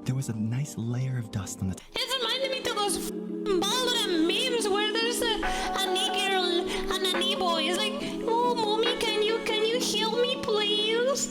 there was a nice layer of dust on the It reminded me of those Valorant memes where there's a knee girl and a knee boy. It's like, oh, mommy, can you heal me, please?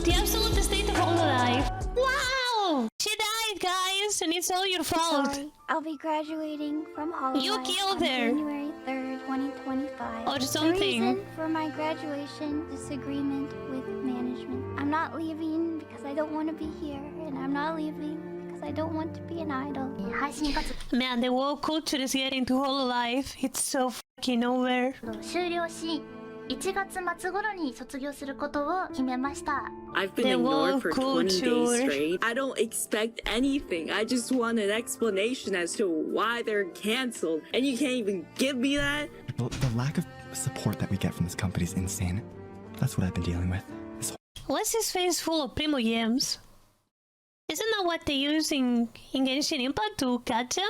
The absolute state of Hololive. Wow! She died, guys, and it's all your fault. Sorry, I'll be graduating from Hololive You killed on her. January 3rd, 2025. Or something. The reason for my graduation disagreement with management. I'm not leaving because I don't want to be here, and I'm not leaving because I don't want to be an idol. Man, the woke culture is getting to Hololive. It's so fucking over. 修了し、1月末頃に卒業することを決めました。 I've been The ignored for woke 20 culture. days straight. I don't expect anything. I just want an explanation as to why they're canceled. And you can't even give me that? The lack of support that we get from this company is insane. That's what I've been dealing with. This What's his face full of primo gems? Isn't that what they use in Genshin Impact to catch him?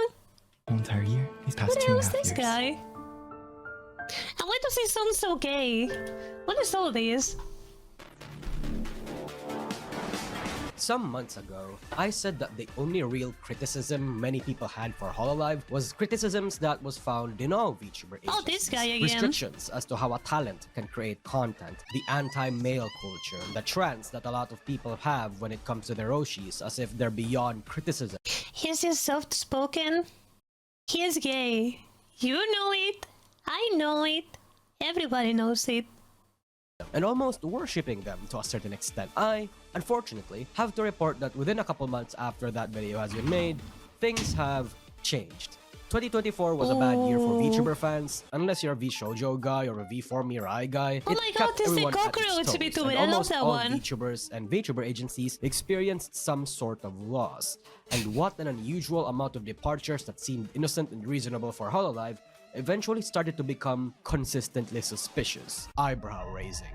whole entire year. These past Who the 2.5 hell is years. this guy? And why does he sound so gay? What is all this? Some months ago, I said that the only real criticism many people had for Hololive was criticisms that was found in all VTuber agencies. Oh, this guy again. Restrictions as to how a talent can create content, the anti-male culture, the trends that a lot of people have when it comes to their Roshis, as if they're beyond criticism. He's just soft-spoken. He is gay. You know it. I know it. Everybody knows it. And almost worshipping them to a certain extent. I, unfortunately, have to report that within a couple months after that video has been made, things have changed. 2024 was a bad year for VTuber fans, unless you're a VShoujo guy or a V4 Mirai guy. Oh It my kept god, this is the everyone at its cockroach toes, VTuber. and I love almost that all one. VTubers and VTuber agencies experienced some sort of loss. And what an unusual amount of departures that seemed innocent and reasonable for Hololive eventually started to become consistently suspicious, eyebrow-raising.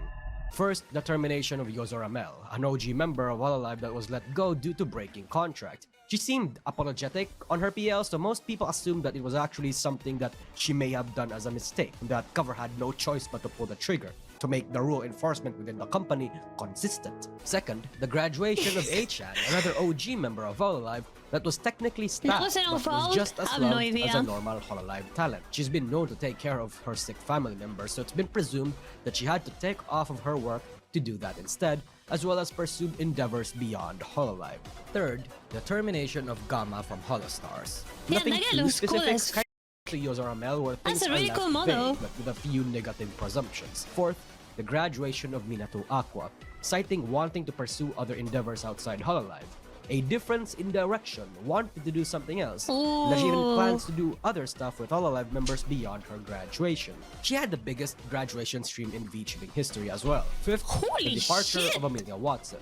First, the termination of Yozoramel, an OG member of Hololive that was let go due to breaking contract. She seemed apologetic on her PL, so most people assumed that it was actually something that she may have done as a mistake, that Cover had no choice but to pull the trigger to make the rule enforcement within the company consistent. Second, the graduation of Achan, another OG member of Hololive that was technically staffed was it her but fault? was just as I have no loved idea. as a normal Hololive talent. She's been known to take care of her sick family members, so it's been presumed that she had to take off of her work to do that instead, as well as pursue endeavors beyond Hololive. Third, the termination of Gamma from Holostars. Yeah, Nothing that guy too looks cool specific, as kind of to Yozoramel where things That's a really are cool left model. vague, but with a few negative presumptions. Fourth, the graduation of Minato Aqua, citing wanting to pursue other endeavors outside Hololive. A difference in direction, wanted to do something else, and that she even Ooh. plans to do other stuff with Hololive members beyond her graduation. She had the biggest graduation stream in VTubing history as well. Fifth, Holy the departure shit. of Amelia Watson,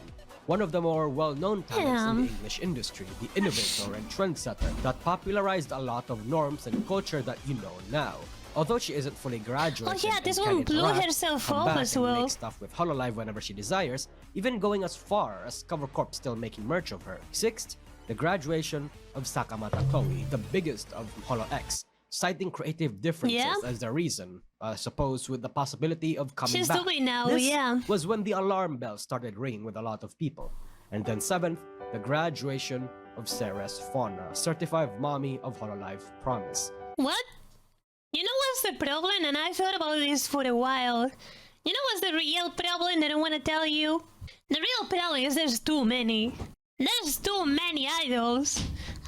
one of the more well-known talents in Damn. the English industry, the innovator and trendsetter that popularized a lot of norms and culture that you know now. Although she isn't fully graduated, Oh yeah, and this can one blew interact, herself come up back as and well. make stuff with Hololive whenever she desires, even going as far as Cover Corp still making merch of her. Sixth, the graduation of Sakamata Chloe, the biggest of Holo X, citing creative differences Yeah. as the reason, I suppose with the possibility of coming She's back. doing now, This yeah. was when the alarm bell started ringing with a lot of people. And then seventh, the graduation of Ceres Fauna, certified mommy of Hololive Promise. What? You know what's the problem? And I thought about this for a while. You know what's the real problem that I want to tell you? The real problem is there's too many. There's too many idols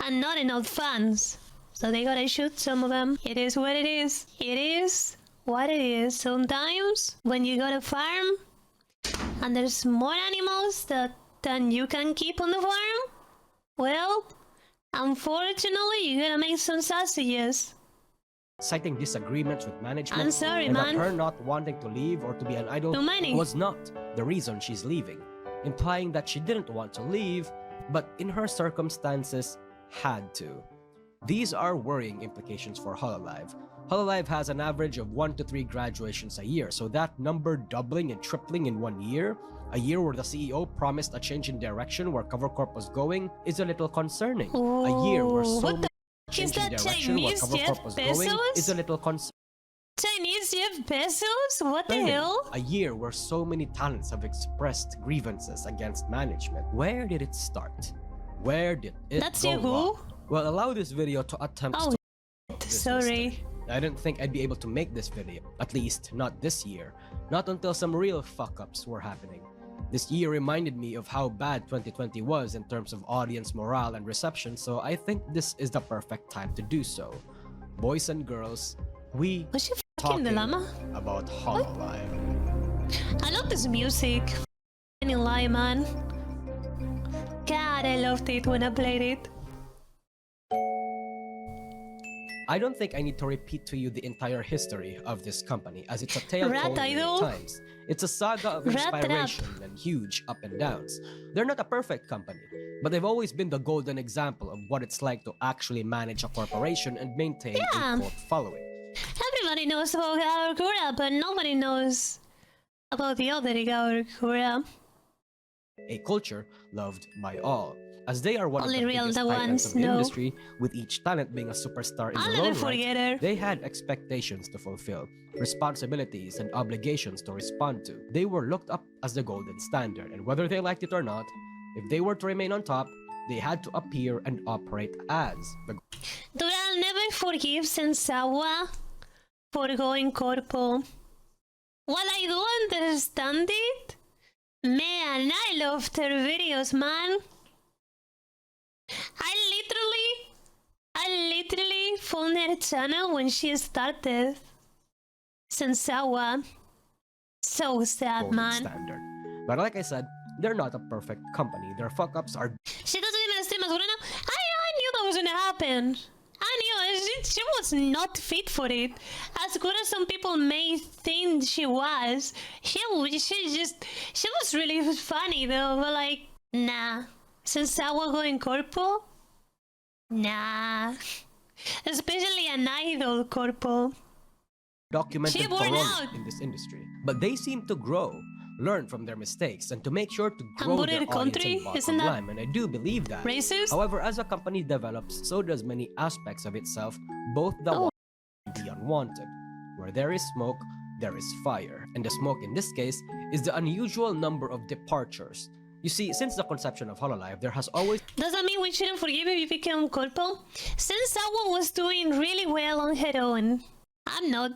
and not enough fans. So they gotta shoot some of them. It is what it is. It is what it is. Sometimes when you go to farm and there's more animals than you can keep on the farm, well, unfortunately you're gonna make some sausages. Citing disagreements with management, I'm sorry, and man. that her not wanting to leave or to be an idol Too many. was not the reason she's leaving, implying that she didn't want to leave, but in her circumstances, had to. These are worrying implications for Hololive. Hololive has an average of 1 to 3 graduations a year, so that number doubling and tripling in 1 year, a year where the CEO promised a change in direction where Cover Corp was going, is a little concerning. A year where Ooh, so what much the f- is change in that direction where Chinese Cover Jeff Corp was going Bezos? is a little concerning. Chinese Jeff Bezos? What the Finally, hell? a year where so many talents have expressed grievances against management. Where did it start? Where did it That's go you who? wrong? Well, allow this video to attempt Oh, to this sorry. mystery. I didn't think I'd be able to make this video, at least not this year, not until some real fuck-ups were happening. This year reminded me of how bad 2020 was in terms of audience morale and reception, so I think this is the perfect time to do so. Boys and girls, we Was she fucking talking the llama? about Hololive. I love this music. Any lie, man. God, I loved it when I played it. I don't think I need to repeat to you the entire history of this company, as it's a tale Rat told many idol? times. It's a saga of Rat trap. inspiration and huge up and downs. They're not a perfect company, but they've always been the golden example of what it's like to actually manage a corporation and maintain Yeah. a cult following. Everybody knows about Gaorakura, but nobody knows about the other Gaorakura. A culture loved by all, as they are one Only of the real biggest the icons ones of the know. industry, with each talent being a superstar in I'll their never own forget right. her. They had expectations to fulfill, responsibilities and obligations to respond to. They were looked up as the golden standard, and whether they liked it or not, if they were to remain on top, they had to appear and operate as the Dude, I'll never forgive Sensawa for going corpo. While I do understand it, man, I loved her videos, man. I literally found her channel when she started. Sensawa. So sad, golden man. standard. But like I said, they're not a perfect company. Their fuck-ups are She doesn't even stream as well now. I knew that was gonna happen. I knew she was not fit for it. As good as some people may think she was, she was really funny though. But like, nah. Since I was going corpo, nah. Especially an idol corpo. documented She burned thoroughly out. in this industry. But they seem to grow, learn from their mistakes, and to make sure to grow Hamburger their audience country? and bottom Isn't that line, and I do believe that. racist? However, as a company develops, so does many aspects of itself, both the Oh. wanted and the unwanted. Where there is smoke, there is fire. And the smoke in this case is the unusual number of departures. You see, since the conception of Hololive, there has always Does that mean we shouldn't forgive if you become corpo? Since someone was doing really well on her own, I'm not.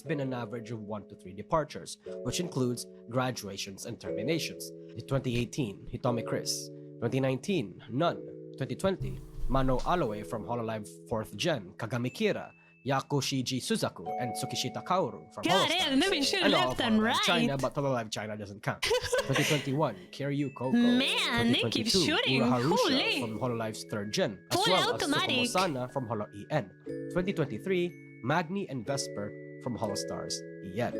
been an average of 1 to 3 departures, which includes graduations and terminations. In 2018, Hitomi Chris. 2019, none. 2020, Mano Aloe from Hololive 4th Gen, Kagami Kira, Yako Shiji Suzaku, and Tsukishita Kaoru from God, Holostars. maybe you should And all left of and Hololive right. China, but Hololive China doesn't count. 2021, Kiryu Koko. Man, they keep 2022, shooting. Ura Harusha Holy. from Hololive's 3rd Gen, as Full well automatic. as Tsukumo-sana from Holo EN. 2023, Magni and Vesper from Holostars EN.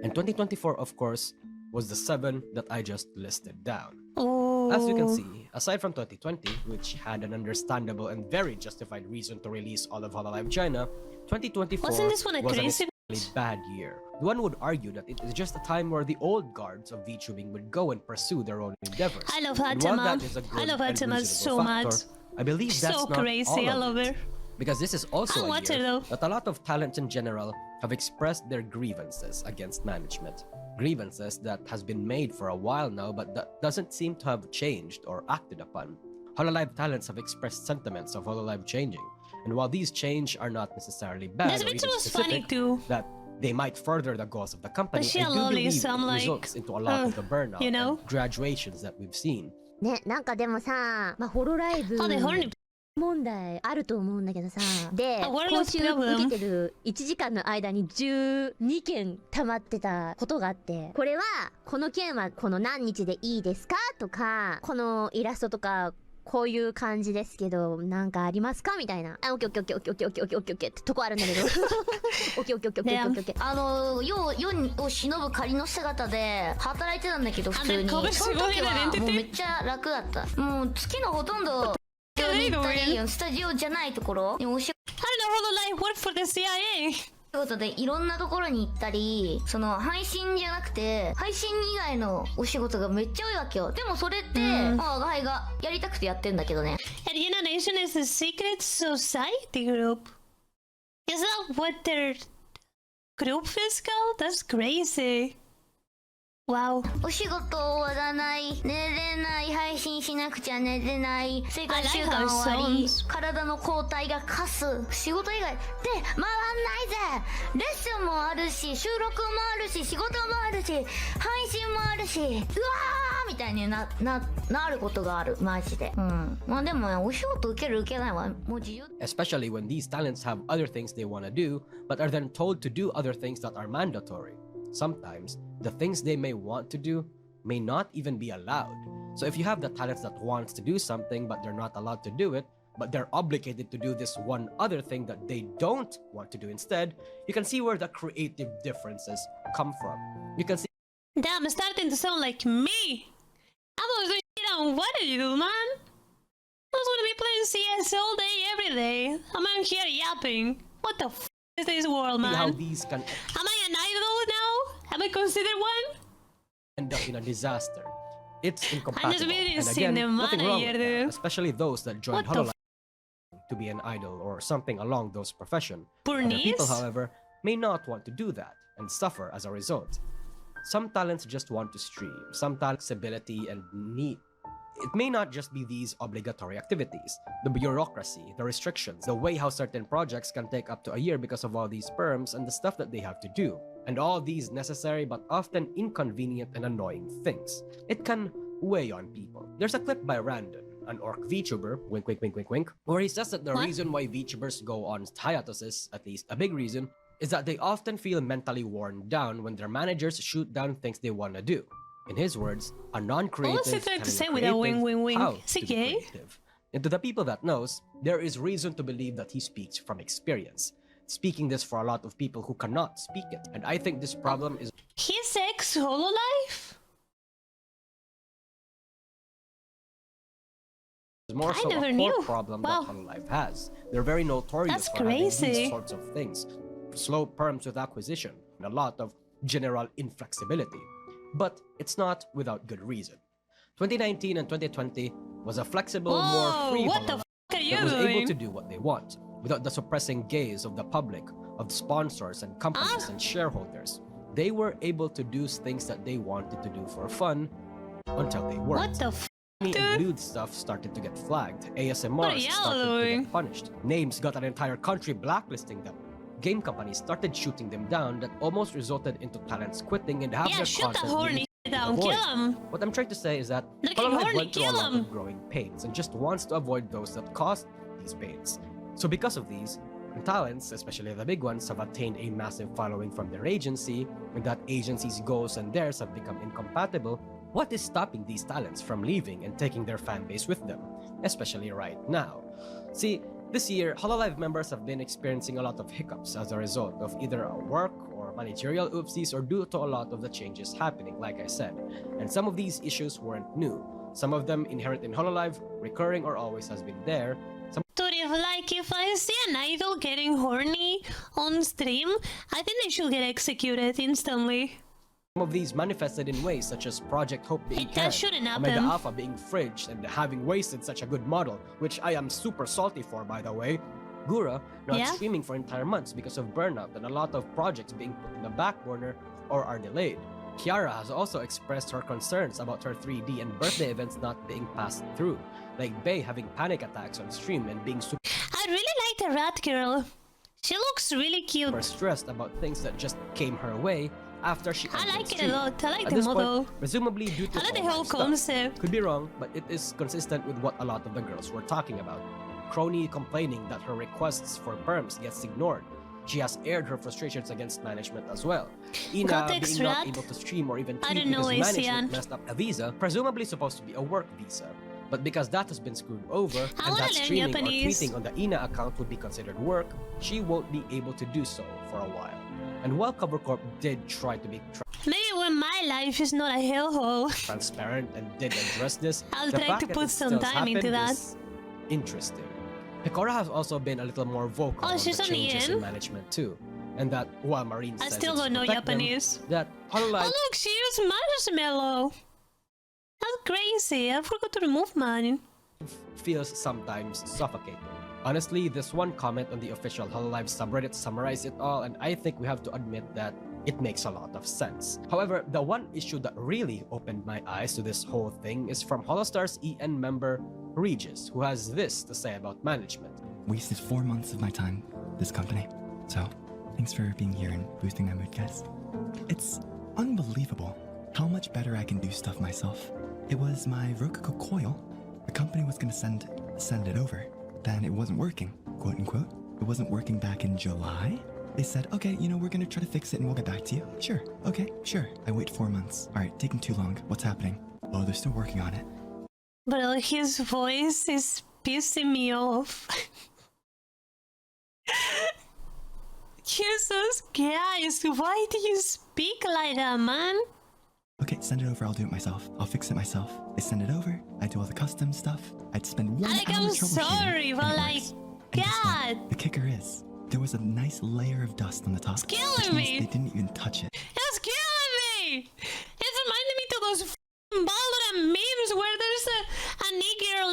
And 2024, of course, was the 7 that I just listed down. Oh. As you can see, aside from 2020, which had an understandable and very justified reason to release all of Hololive China, 2024 Wasn't this one a was an crazy? extremely bad year. One would argue that it is just a time where the old guards of VTubing would go and pursue their own endeavors. I love And while Hatama. that is a I good love and Hatama reasonable so factor, much. I believe that's So not crazy, I all love of her. it. Because this is also I'll a watch her, year though. that a lot of talents in general have expressed their grievances against management. Grievances that has been made for a while now, but that doesn't seem to have changed or acted upon. Hololive talents have expressed sentiments of Hololive changing, and while these change are not necessarily bad This or bitch even was funny specific, too. that they might further the goals of the company, she I a do lolly, believe so I'm it like, results into a lot of the burnout you know? and graduations that we've seen. ね、なんかでもさ、まあ、ホロライブ Oh, they horny. 問題あると思うんだけどさ、で、 A world 今 of 週 problem. 受けてる1時間の間に12件溜まってたことがあって、これはこの件はこの何日でいいですかとか、このイラストとかこういう感じですけどなんかありますかみたいな。あ、オッケーオッケーオッケーオッケーオッケーオッケーオッケーオッケーってとこあるんだけど。オッケーオッケーオッケーオッケーオッケーオッケー。世を忍ぶ仮の姿で働いてたんだけど普通にあねその時は拳もうめっちゃ楽だったもう月のほとんどに行ったりスタジオじゃないところにお仕 I don't know, Hololive worked for the CIA. 事でいろんなところに行ったりその配信じゃなくて配信以外のお仕事がめっちゃ多いわけよでもそれってまあガイがやりたくてやってんだけどね Arena Nation is a secret society group. Is that what they're Group fiscal? That's crazy. Wow. お仕事終わらない、寝れない、配信しなくちゃ寝れない、生活習慣終わり、体の抗体がカス、仕事以外で回んないぜ。レッスンもあるし、収録もあるし、仕事もあるし、配信もあるし、うわーみたいになることがある、マジで。まあでもね、お仕事受ける受けないはもう自由。 Especially when these talents have other things they want to do, but are then told to do other things that are mandatory. Sometimes, the things they may want to do may not even be allowed. So if you have the talents that wants to do something but they're not allowed to do it, but they're obligated to do this one other thing that they don't want to do instead, you can see where the creative differences come from. You can see Damn, it's starting to sound like me. I'm gonna do shit on what do you do, man? I was gonna be playing CS all day, every day. I'm out here yapping. What the f is this world, how man? these can Am I an idol now? Am I considered one? end up in a disaster. It's incompatible. I'm just really and seeing again, the nothing money wrong here, with that, dude. especially those that joined What the Hololive to be an idol or something along those professions. Other people, Bernice? however, may not want to do that and suffer as a result. Some talents just want to stream, some talents ability and need. It may not just be these obligatory activities, the bureaucracy, the restrictions, the way how certain projects can take up to a year because of all these perms and the stuff that they have to do, and all these necessary but often inconvenient and annoying things. It can weigh on people. There's a clip by Randon, an orc vtuber, wink wink wink wink wink, where he says that the What? reason why vtubers go on hiatuses, at least a big reason, is that they often feel mentally worn down when their managers shoot down things they want to do. In his words, a non-creative What's he trying to telling say a with a wing, creative wing, wing? how Is he to be gay? creative. And to the people that knows, there is reason to believe that he speaks from experience. Speaking this for a lot of people who cannot speak it. And I think this problem is His ex Hololive? more so never a knew. core problem Wow. that Hololive has. They're very notorious That's for having crazy. these sorts of things. Slow perms with acquisition, and a lot of general inflexibility. But it's not without good reason. 2019 and 2020 was a flexible, more Whoa, free what the Hololive f are you that was doing? able to do what they want, without the suppressing gaze of the public, of sponsors and companies and shareholders. They were able to do things that they wanted to do for fun until they weren't. What the f? And dude? lewd stuff started to get flagged. What are ASMRs y'all started to doing? get punished. Names got an entire country blacklisting them. Game companies started shooting them down that almost resulted into talents quitting and have Yeah, their shoot the content horny being down, avoided. kill him. What I'm trying to say is that Look at Hololive horny, went through a kill lot him. of growing pains and just wants to avoid those that caused these pains. So because of these, talents, especially the big ones, have attained a massive following from their agency, and that agency's goals and theirs have become incompatible. What is stopping these talents from leaving and taking their fan base with them, especially right now? See, this year, Hololive members have been experiencing a lot of hiccups as a result of either a work or managerial oopsies or due to a lot of the changes happening, like I said. And some of these issues weren't new. Some of them inherent in Hololive, recurring or always has been there. Dude, if I see an idol getting horny on stream, I think they should get executed instantly. Some of these manifested in ways such as Project Hope being That canned, shouldn't Omega happen. Alpha being fridged and having wasted such a good model, which I am super salty for, by the way. Gura not Yeah? streaming for entire months because of burnout and a lot of projects being put in the back burner or are delayed. Kiara has also expressed her concerns about her 3D and birthday events not being passed through, like Bae having panic attacks on stream and being super I really like the rat girl. She looks really cute. stressed about things that just came her way after she I ended like it a stream. lot. I like At the this model. point, presumably due to I like the all whole that stuff. concept. Could be wrong, but it is consistent with what a lot of the girls were talking about. Crony complaining that her requests for perms gets ignored. She has aired her frustrations against management as well. Ina Context being not rat? able to stream or even I tweet don't know, because Asian. management messed up a visa, presumably supposed to be a work visa. But because that has been screwed over, I and wanna that learn streaming Japanese. or tweeting on the Ina account would be considered work, she won't be able to do so for a while. And while CoverCorp did try to be Maybe when my life is not a hellhole. transparent and did address this, I'll the try fact to that put it some still time into happened that. is interesting. Pecora has also been a little more vocal Oh, on she's the on the changes in end? management too, and that while Marine I says still it's to don't know protect them, Japanese. that Hololive Oh look, she used marshmallow. That's crazy. I forgot to remove mine. feels sometimes suffocating. Honestly, this one comment on the official Hololive subreddit summarized it all, and I think we have to admit that it makes a lot of sense. However, the one issue that really opened my eyes to this whole thing is from Holostar's EN member Regis, who has this to say about management. Wasted 4 months of my time, this company. So, thanks for being here and boosting my mood, guys. It's unbelievable how much better I can do stuff myself. It was my Rococo coil. The company was gonna send it over. Then it wasn't working, quote unquote. It wasn't working back in July. They said, okay, we're gonna try to fix it and we'll get back to you. Sure, okay, sure. I wait 4 months. All right, taking too long. What's happening? Oh, they're still working on it. Bro, his voice is pissing me off. Jesus Christ, why do you speak like that, man? Okay, send it over, I'll do it myself. I'll fix it myself. They send it over, I do all the custom stuff. I'd spend 1 hour I'm troubleshooting, sorry, and but it like, works. And guess what? God. The kicker is, there was a nice layer of dust on the top. It's killing which means me. they didn't even touch it. It's killing me! It's reminding me to those f***ing Valorant memes where there's a knee girl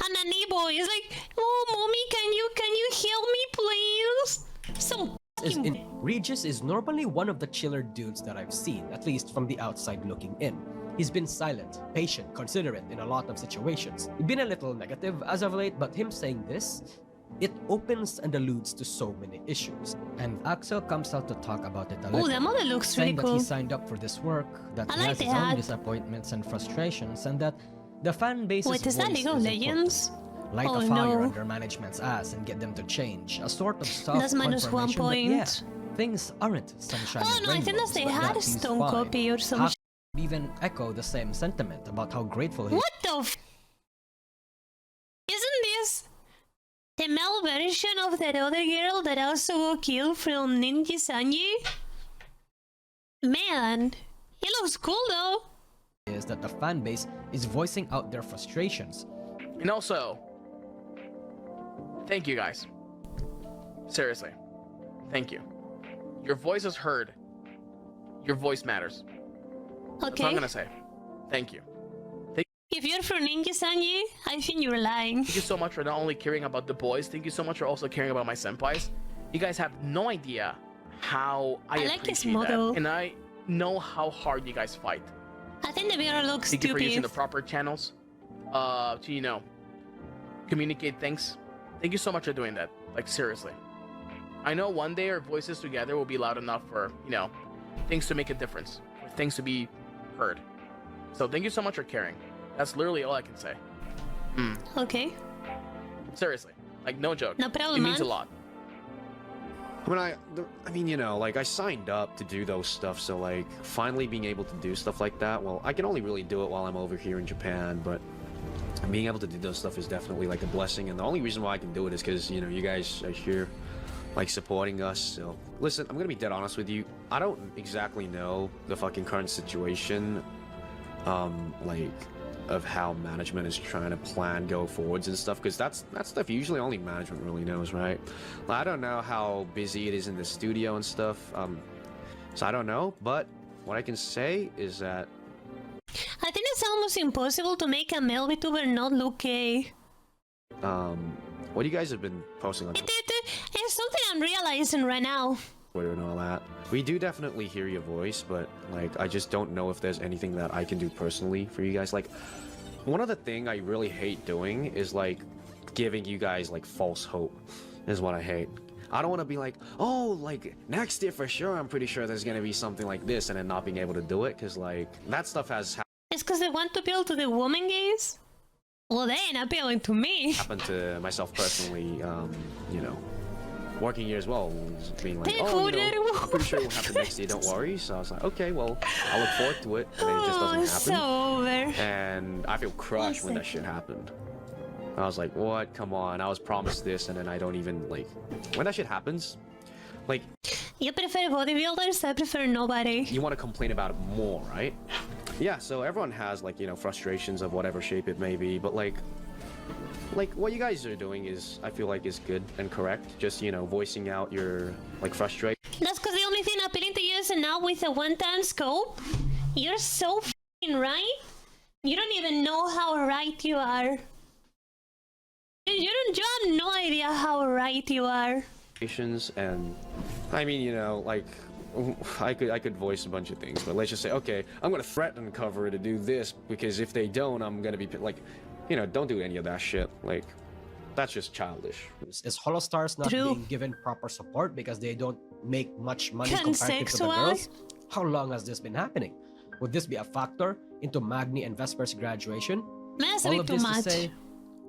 and a knee boy. It's like, oh, mommy, can you heal me, please? So Regis is normally one of the chiller dudes that I've seen, at least from the outside looking in. He's been silent, patient, considerate in a lot of situations. He's been a little negative as of late, but him saying this, it opens and alludes to so many issues. And Axel comes out to talk about it a little. oh, that model looks really saying that cool. he signed up for this work, that I he like has the his own hat. disappointments and frustrations, and that the fan base's Wait, is that voice League of is Legends? important. Light Oh, a fire no. under management's ass and get them to change. A sort of soft That's minus 1 confirmation that, point. yeah, things aren't sunshine Oh and no, I think that's rainbows, the but that he's Hearthstone fine. copy or some Half shit. even echo the same sentiment about how grateful he What the f? Isn't this the male version of that other girl that also got killed from Ninja Sanji? Man, he looks cool though. is that the fan base is voicing out their frustrations. And also, thank you guys. Seriously, thank you. Your voice is heard. Your voice matters. That's what I'm Okay. gonna say. Thank you. If you're from Ninja Sanji, I think you're lying. Thank you so much for not only caring about the boys, thank you so much for also caring about my senpais. You guys have no idea how I like his appreciate model. that. And I know how hard you guys fight. I think the mirror looks Thank you for using stupid. the proper channels to, communicate things. Thank you so much for doing that. Like, seriously. I know one day our voices together will be loud enough for, things to make a difference. For things to be heard. So thank you so much for caring. That's literally all I can say. Okay. Seriously. Like, no joke. No problem, It means a man. lot. I signed up to do those stuff, so finally being able to do stuff like that, well, I can only really do it while I'm over here in Japan, but being able to do those stuff is definitely a blessing, and the only reason why I can do it is because, you guys are here, supporting us. So listen, I'm gonna be dead honest with you, I don't exactly know the fucking current situation, of how management is trying to plan go forwards and stuff, because that's stuff usually only management really knows, right? I don't know how busy it is in the studio and stuff, so I don't know, but what I can say is that I think it's almost impossible to make a male VTuber not look gay. what you guys have been posting on It's something I'm realizing right now. Twitter and all that, we do definitely hear your voice, but I just don't know if there's anything that I can do personally for you guys. One other thing I really hate doing is giving you guys false hope is what I hate. I don't want to be next year for sure, I'm pretty sure there's gonna be something like this, and then not being able to do it, because that stuff has It's because they want to appeal to the woman gays? Well, they ain't appealing to me. happened to myself personally, working here as well, being They I'm voted pretty sure it will happen next year, don't worry. So I was like, okay, well, I'll look forward to it, and then it just Oh, doesn't happen. so over. And I feel crushed when that shit happened. I was like, what? Come on, I was promised this, and then I don't even, when that shit happens, You prefer bodybuilders, I prefer nobody. you want to complain about it more, right? Yeah, so everyone has, frustrations of whatever shape it may be, but, what you guys are doing is, I feel is good and correct. Just, voicing out your, frustration. That's because the only thing appealing to you is now with a one-time scope. You're so f***ing right. You don't even know how right you are. You have no idea how right you are. And I mean, you know, like I could voice a bunch of things, but let's just say, okay, I'm gonna threaten cover to do this because if they don't, I'm gonna be like, you know, don't do any of that shit. Like, that's just childish. Is Holostars not True. being given proper support because they don't make much money comparative to the Pansexual? girls? How long has this been happening? Would this be a factor into Magni and Vesper's graduation? That's a All bit of too this much. to say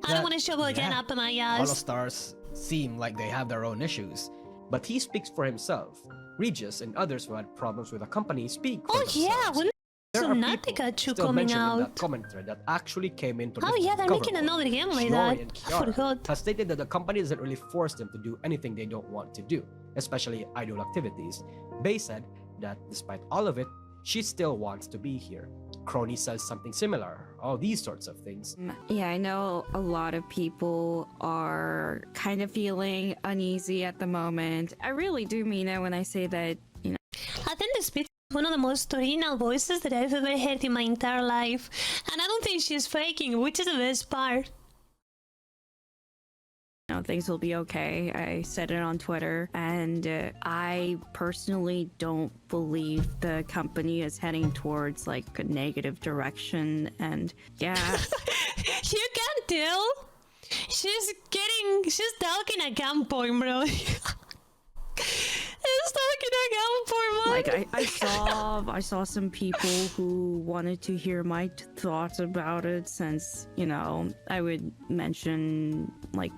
I don't that, want to shovel again yeah, up my ass. Holostars seem like they have their own issues, but he speaks for himself. Regis and others who had problems with the company speak for Oh themselves. yeah, when There some are people Natikachu still coming mentioned in that out. comment thread that actually came into Oh yeah, they're making another game like that. and I Kiara forgot. has stated that the company doesn't really force them to do anything they don't want to do, especially idol activities. Bay said that despite all of it, she still wants to be here. Crony says something similar. All these sorts of things. Yeah, I know a lot of people are kind of feeling uneasy at the moment. I really do mean it when I say that, you know. I think this bitch is one of the most original voices that I've ever heard in my entire life. And I don't think she's faking, which is the best part. Things will be okay. I said it on Twitter, and I personally don't believe the company is heading towards like a negative direction. And yeah, You can tell. She's talking at gunpoint, bro. She's talking at gunpoint, man. like I saw some people who wanted to hear my thoughts about it, since I would mention like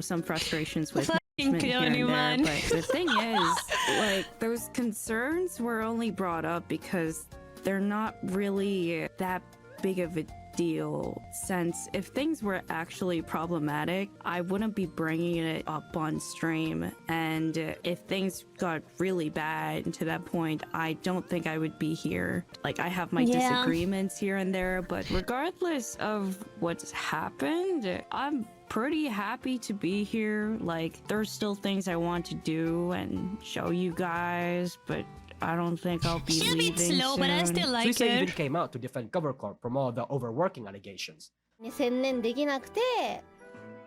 some frustrations with management here and there. man. But the thing is, like, those concerns were only brought up because they're not really that big of a deal, since if things were actually problematic, I wouldn't be bringing it up on stream. And if things got really bad to that point, I don't think I would be here. Like, I have my disagreements here and there, but regardless of what's happened, I'm pretty happy to be here. Like, there's still things I want to do and show you guys, but I don't think I'll be She's a leaving bit slow, but I soon. still like Suisa her. even came out to defend Cover Corp from all the overworking allegations. に専念できなくて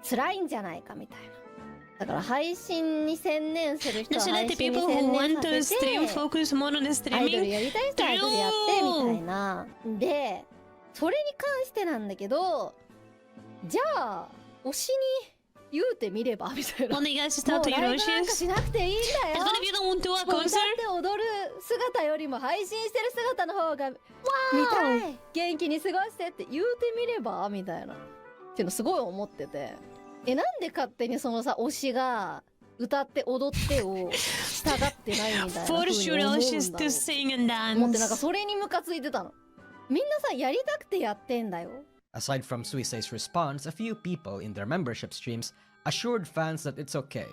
辛いんじゃないかみたいな。だから配信に専念する人 No, は so 配 let the 信に people who 専 want 念 to さ stream せて focus more on the アイドル streaming. やりたい人はアイドルやってみたいな。でそれに関してなんだけど、じゃあ推しに言うてみればみたいな。 Well, you guys も start う to ライブなんか Eurocious. しなくていいんだよ。 As one of you don't want to a もう歌っ concert. て踊る姿よりも配信してる姿の方が見たい、元気に過ごしてって言うてみればみたいなっていうのすごい思ってて、なんで勝手にそのさ推しが歌って踊ってを従ってないみたいな For 風に sure, 思うんだろ she's う to sing and 思ってなんか dance. それにムカついてたの。みんなさやりたくてやってんだよ。 Aside from Suisei's response, a few people in their membership streams assured fans that it's okay,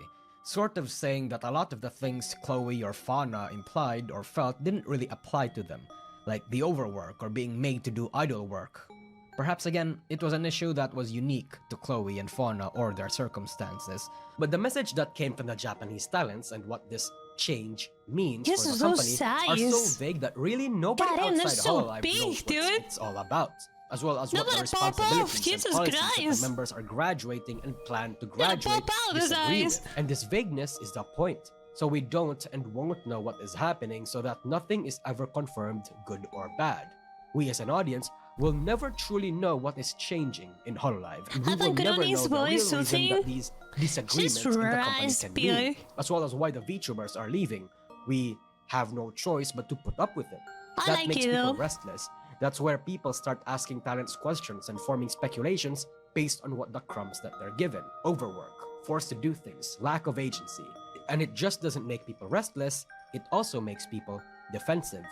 sort of saying that a lot of the things Chloe or Fauna implied or felt didn't really apply to them, like the overwork or being made to do idol work. Perhaps again, it was an issue that was unique to Chloe and Fauna or their circumstances, but the message that came from the Japanese talents and what this change means Yes, for the those company are so size. vague that really nobody God, they're outside so Hololive big, knows what dude. it's all about, as well as No, what the but pop off, responsibilities Jesus and policies that Christ. the members are graduating and plan to Yeah, graduate pop out his disagree eyes. with. And this vagueness is the point. So we don't and won't know what is happening, so that nothing is ever confirmed, good or bad. We as an audience will never truly know what is changing in Hololive, and we I will think never know Ronnie's the real voice reason soothing. that these disagreements in the company can raspy. be, as well as why the VTubers are leaving. We have no choice but to put up with it. I That like makes it people though. restless. That's where people start asking talents questions and forming speculations based on what the crumbs that they're given. Overwork, forced to do things, lack of agency. And it just doesn't make people restless, it also makes people defensive.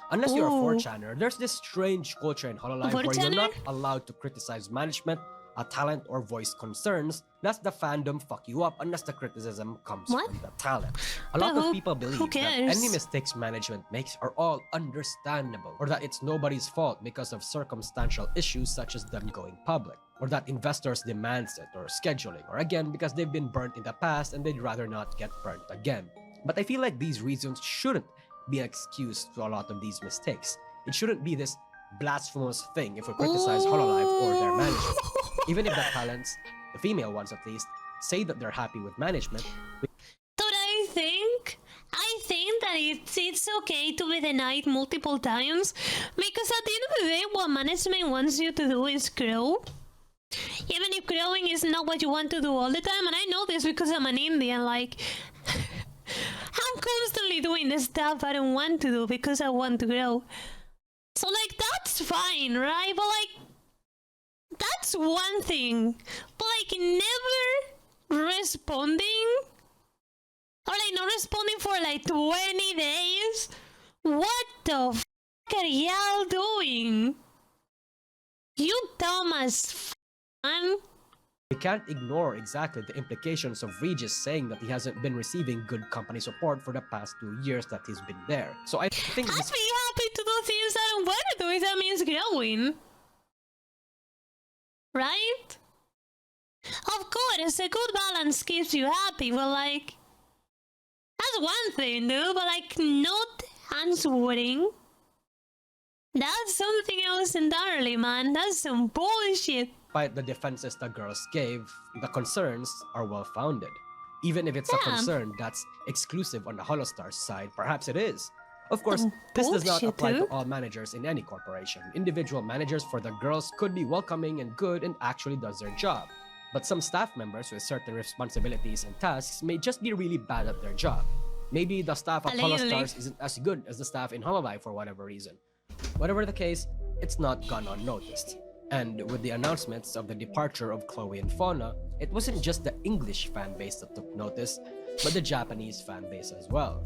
Unless you're a Ooh. 4chaner, there's this strange culture in Hololive where you're 4chaner? not allowed to criticize management, a talent, or voice concerns. Lets the fandom fuck you up unless the criticism comes What? from the talent. A But lot of who- people who believe that cares? any mistakes management makes are all understandable, or that it's nobody's fault because of circumstantial issues such as them going public, or that investors demands it, or scheduling, or again because they've been burnt in the past and they'd rather not get burnt again. But I feel like these reasons shouldn't be an excuse to a lot of these mistakes. It shouldn't be this blasphemous thing if we criticize Hololive or their management. Even if the talents, the female ones at least, say that they're happy with management. But I think that it's okay to be denied multiple times, because at the end of the day, what management wants you to do is grow. Even if growing is not what you want to do all the time, and I know this because I'm an Indian, like, I'm constantly doing the stuff I don't want to do because I want to grow. So, like, that's fine, right? But, like, that's one thing. But, like, never responding, or, like, not responding for, like, 20 days? What the f*** are y'all doing? You dumb as f***, We can't ignore exactly the implications of Regis saying that he hasn't been receiving good company support for the past 2 years that he's been there. So I think I'd this be happy to do things I don't want to do if that means growing. Right? Of course, a good balance keeps you happy, but like, that's one thing, dude, but like, not answering, that's something else entirely, man. That's some bullshit. despite the defenses the girls gave, the concerns are well-founded. Even if it's a concern that's exclusive on the Holostar's side, perhaps it is. Of course, this does not bullshit, apply to dude. all managers in any corporation. Individual managers for the girls could be welcoming and good and actually does their job. But some staff members with certain responsibilities and tasks may just be really bad at their job. Maybe the staff at Allegedly. Holostars isn't as good as the staff in Hololive for whatever reason. Whatever the case, it's not gone unnoticed. And with the announcements of the departure of Chloe and Fauna, it wasn't just the English fan base that took notice, but the Japanese fan base as well.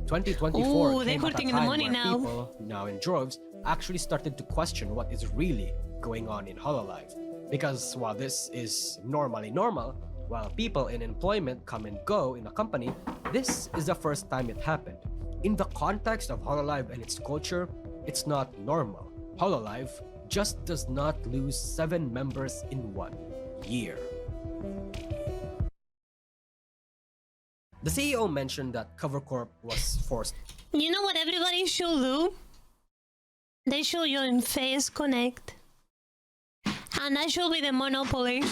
2024 Ooh, they're came at a putting the time money where now. people, now in droves, actually started to question what is really going on in Hololive. Because while this is normally normal, while people in employment come and go in a company, this is the first time it happened. In the context of Hololive and its culture, it's not normal. Hololive just does not lose 7 members in 1 year. The CEO mentioned that Cover Corp was forced You know what everybody should do? They should join Face Connect. And that should be the monopoly.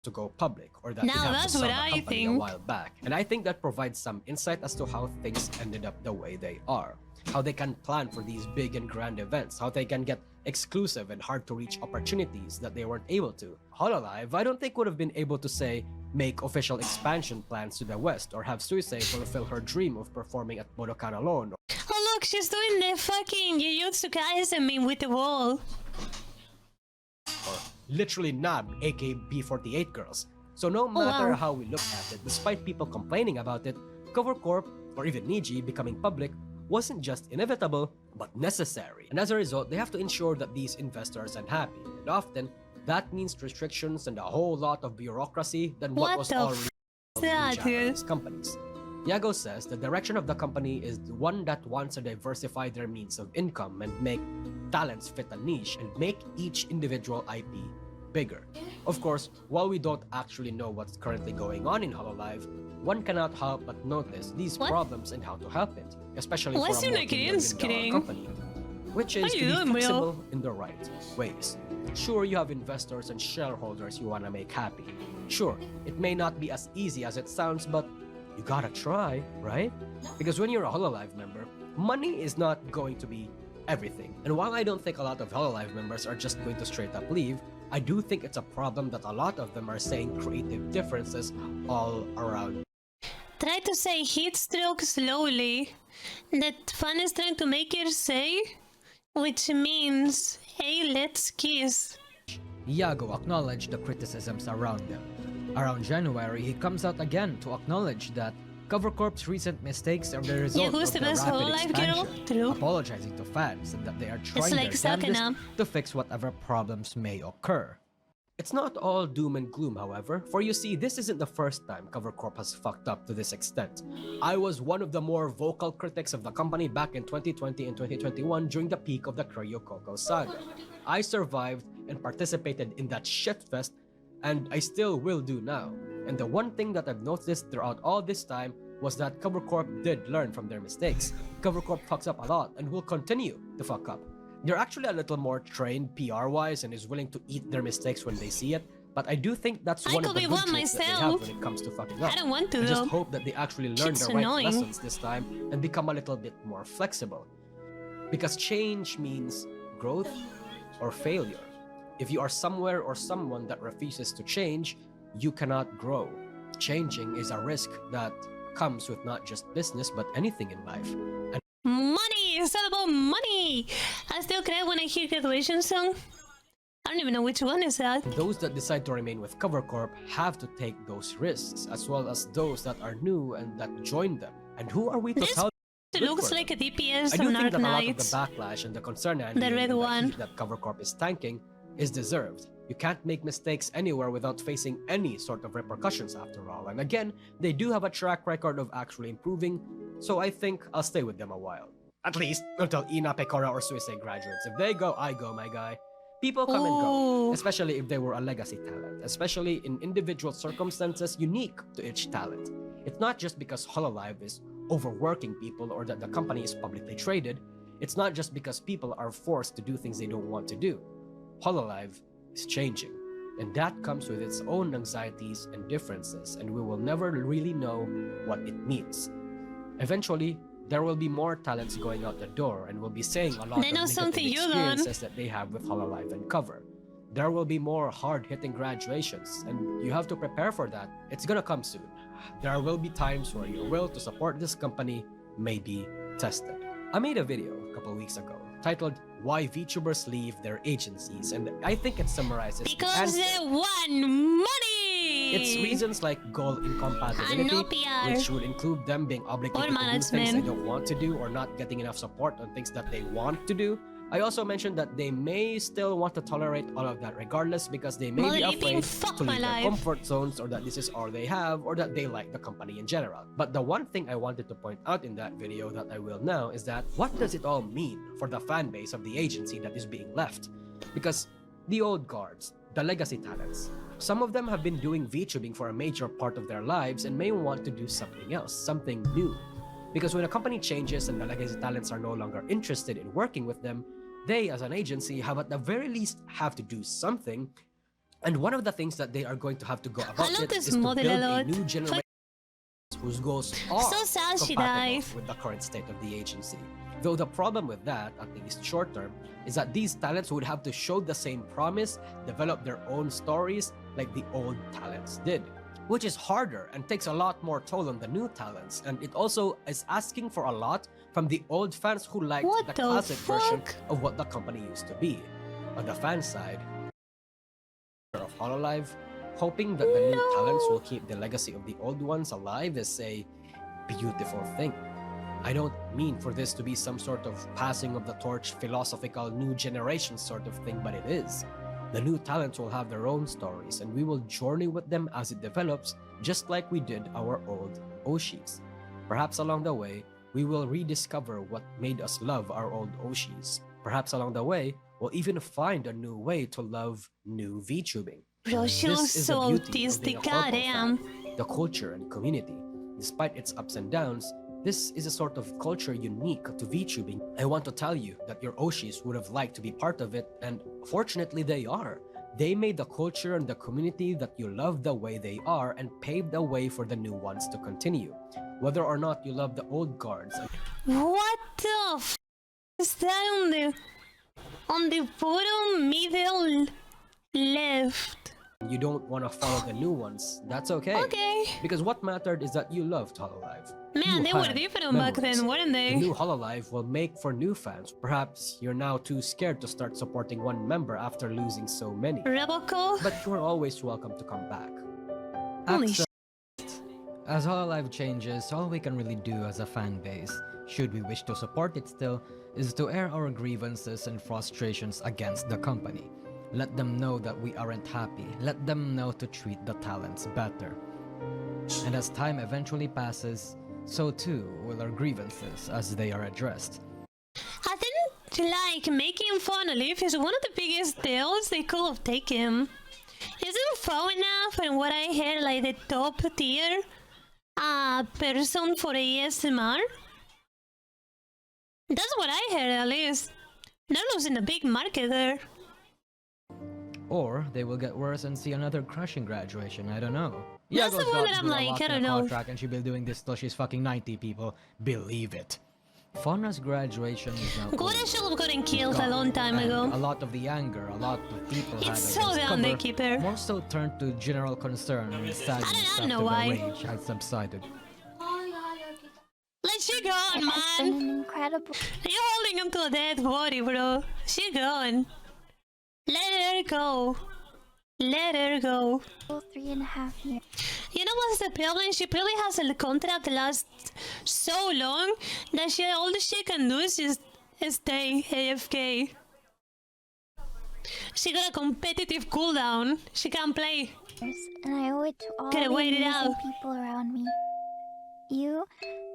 to go public, or that Now they have that's to sell what the I company a think. while back. And I think that provides some insight as to how things ended up the way they are. How they can plan for these big and grand events, how they can get exclusive and hard to reach opportunities that they weren't able to. Hololive, I don't think would have been able to say, make official expansion plans to the west, or have Suisei fulfill her dream of performing at Budokan alone, Oh look, she's doing the fucking Jujutsu Kaisen meme with the wall. or literally nab aka B48 girls. So no matter wow. how we look at it, despite people complaining about it, Cover Corp, or even Niji, becoming public wasn't just inevitable, but necessary. And as a result, they have to ensure that these investors are happy. And often, that means restrictions and a whole lot of bureaucracy than what What was the already f- that, in Japanese companies. Yago says the direction of the company is one that wants to diversify their means of income and make talents fit a niche and make each individual IP bigger. Of course, while we don't actually know what's currently going on in Hololive, one cannot help but notice these What? problems and how to help it, especially What's for a in the green multi-million-dollar screen? company, which is How to you be doing, bro? flexible in the right ways. Sure, you have investors and shareholders you want to make happy. Sure, it may not be as easy as it sounds, but you gotta try, right? Because when you're a Hololive member, money is not going to be everything. And while I don't think a lot of Hololive members are just going to straight up leave, I do think it's a problem that a lot of them are saying creative differences all around. Try to say heat stroke slowly. That fan is trying to make her say, which means, hey, let's kiss. Iago acknowledged the criticisms around them. Around January, he comes out again to acknowledge that Cover Corp's recent mistakes are the result who's of the their best rapid Hololive girl? expansion, True. apologizing to fans and that they are trying like their sucking damnedest up. to fix whatever problems may occur. It's not all doom and gloom, however, for you see, this isn't the first time Cover Corp has fucked up to this extent. I was one of the more vocal critics of the company back in 2020 and 2021 during the peak of the Kuryokoko saga. I survived and participated in that shitfest, and I still will do now. And the one thing that I've noticed throughout all this time was that Cover Corp did learn from their mistakes. Cover Corp fucks up a lot and will continue to fuck up. They're actually a little more trained PR-wise and is willing to eat their mistakes when they see it, But I do think that's I one could of the be good one traits that they have myself. when it comes to fucking up. I don't want to I just though. hope that they actually learn Shit's the right annoying. lessons this time and become a little bit more flexible. Because change means growth or failure. If you are somewhere or someone that refuses to change, you cannot grow. Changing is a risk that comes with not just business but anything in life. And Money! It's all about money! I still cry when I hear graduation song. I don't even know which one is that. those that decide to remain with Cover Corp have to take those risks, as well as those that are new and that join them. And who are we to This tell? It Good looks for like a them. DPS I do on think Dark that a lot of the Knights. backlash and the concern and The red one. heat that Cover Corp is tanking is deserved. You can't make mistakes anywhere without facing any sort of repercussions after all. And again, they do have a track record of actually improving, so I think I'll stay with them a while. At least until Ina, Pecora, or Suicide graduates. If they go, I go, my guy. People come and go, Ooh. especially if they were a legacy talent, especially in individual circumstances unique to each talent. It's not just because Hololive is overworking people or that the company is publicly traded. It's not just because people are forced to do things they don't want to do. Hololive is changing, and that comes with its own anxieties and differences, and we will never really know what it means. Eventually, there will be more talents going out the door and will be saying a lot They of know negative something you don't. experiences that they have with Hololive and Cover. There will be more hard-hitting graduations, and you have to prepare for that. It's gonna come soon. There will be times where your will to support this company may be tested. I made a video a couple weeks ago titled Why VTubers Leave Their Agencies, and I think it summarizes the Because answer. they want money! It's reasons like goal incompatibility, no PR. which would include them being obligated Or to do things management. they don't want to do or not getting enough support on things that they want to do. I also mentioned that they may still want to tolerate all of that regardless because they may Well, be eating afraid fuck to my leave their life. comfort zones or that this is all they have or that they like the company in general. But the one thing I wanted to point out in that video that I will now is that what does it all mean for the fan base of the agency that is being left? Because the old guards, the legacy talents, some of them have been doing VTubing for a major part of their lives and may want to do something else, something new. Because when a company changes and the legacy talents are no longer interested in working with them, they as an agency have at the very least have to do something. And one of the things that they are going to have to go about love it this is to model build a a lot. new generation whose goals are So sad she compatible died. with the current state of the agency. Though the problem with that, at least short term, is that these talents would have to show the same promise, develop their own stories like the old talents did. Which is harder and takes a lot more toll on the new talents, and it also is asking for a lot from the old fans who liked What the the classic version fuck? of what the company used to be. On the fan side of Hololive, hoping that the new talents will keep the legacy of the old ones alive is a beautiful thing. I don't mean for this to be some sort of passing of the torch, philosophical new generation sort of thing, but it is. The new talents will have their own stories, and we will journey with them as it develops, just like we did our old Oshis. Perhaps along the way, we will rediscover what made us love our old Oshis. Perhaps along the way, we'll even find a new way to love new VTubing. Bro, she This looks is so the beauty of being a autistic, corpo goddamn. fan, the culture and community. Despite its ups and downs, this is a sort of culture unique to VTubing. I want to tell you that your Oshis would have liked to be part of it, and fortunately they are. They made the culture and the community that you love the way they are and paved the way for the new ones to continue. Whether or not you love the old guards. What the f is that on the bottom middle left? You don't want to follow the new ones, that's okay. Okay. Because what mattered is that you loved Hololive. Man, You they were had different back memories. then, weren't The they? new Hololive will make for new fans. Perhaps you're now too scared to start supporting one member after losing so many. Rebelco? But you're always welcome to come back. Holy Accept. As Hololive changes, all we can really do as a fan base, should we wish to support it still, is to air our grievances and frustrations against the company. Let them know that we aren't happy. Let them know to treat the talents better. And as time eventually passes, so too will our grievances as they are addressed. I think, like, making fun of Leaf is one of the biggest deals they could have taken. Isn't fun enough and what I heard, like, the top tier person for ASMR? That's what I heard, at least. They're losing a big market there. Or they will get worse and see another crushing graduation, I don't know. That's the Iago's one got that I'm through a like, lot I in don't the know. contract and she'll be doing this till she's fucking 90, people. Believe it. Fauna's graduation is now Gora over. should have gotten She's killed a gone, long time and ago. a lot of the anger, a lot of people had It's so against down they Cumber keep her. more so turned to general concern and sadness I don't after know the why. rage had subsided. Let she go on, It has been man. an incredible. You're holding him to a dead body, bro. She gone. Let her go. Let her go. 3.5 years. You know what's the problem? She probably has a contract that lasts so long that all she can do is just stay AFK. She got a competitive cooldown. She can't play. And I owe it to all Gotta the wait it amazing out. people around me. You,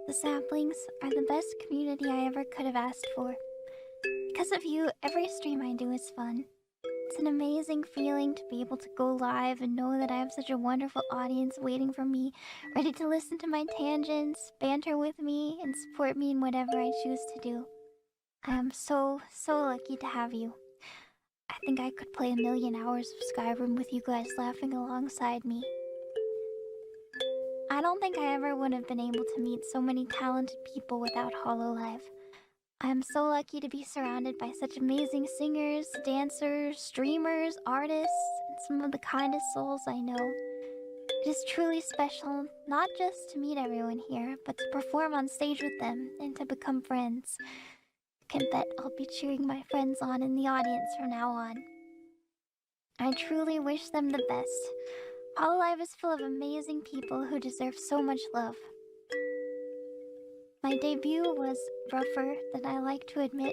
the saplings, are the best community I ever could have asked for. Because of you, every stream I do is fun. It's an amazing feeling to be able to go live and know that I have such a wonderful audience waiting for me, ready to listen to my tangents, banter with me, and support me in whatever I choose to do. I am so lucky to have you. I think I could play 1,000,000 hours of Skyrim with you guys laughing alongside me. I don't think I ever would have been able to meet so many talented people without Hololive. I am so lucky to be surrounded by such amazing singers, dancers, streamers, artists, and some of the kindest souls I know. It is truly special, not just to meet everyone here, but to perform on stage with them and to become friends. You can bet I'll be cheering my friends on in the audience from now on. I truly wish them the best. Hololive is full of amazing people who deserve so much love. My debut was rougher than I like to admit.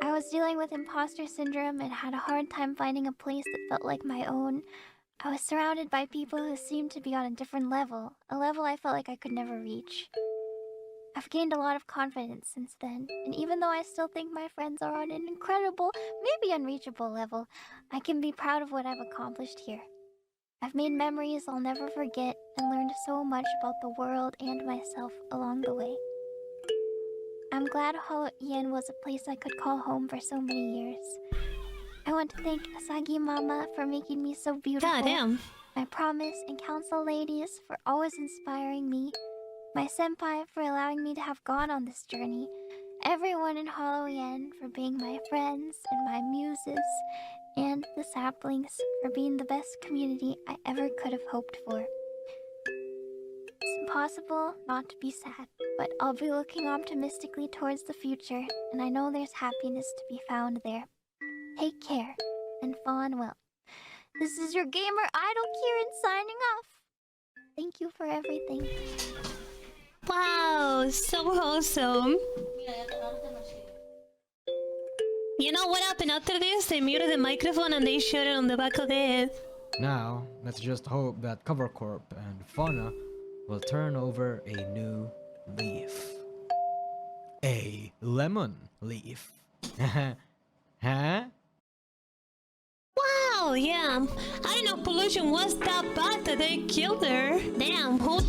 I was dealing with imposter syndrome and had a hard time finding a place that felt like my own. I was surrounded by people who seemed to be on a different level, a level I felt like I could never reach. I've gained a lot of confidence since then, and even though I still think my friends are on an incredible, maybe unreachable level, I can be proud of what I've accomplished here. I've made memories I'll never forget and learned so much about the world and myself along the way. I'm glad Hololive was a place I could call home for so many years. I want to thank Asagi Mama for making me so beautiful. God damn. My promise and council ladies for always inspiring me. My senpai for allowing me to have gone on this journey. Everyone in Hololive for being my friends and my muses. And the saplings for being the best community I ever could have hoped for. It's impossible not to be sad, but I'll be looking optimistically towards the future, and I know there's happiness to be found there. Take care, and fawn well. This is your gamer idol Kieran signing off. Thank you for everything. Wow, so wholesome. You know what happened after this? They muted the microphone and they shot it on the back of the head. Now, let's just hope that Cover Corp and Fauna will turn over a new leaf. A lemon leaf. Huh? Wow, yeah. I didn't know pollution was that bad that they killed her. Damn, who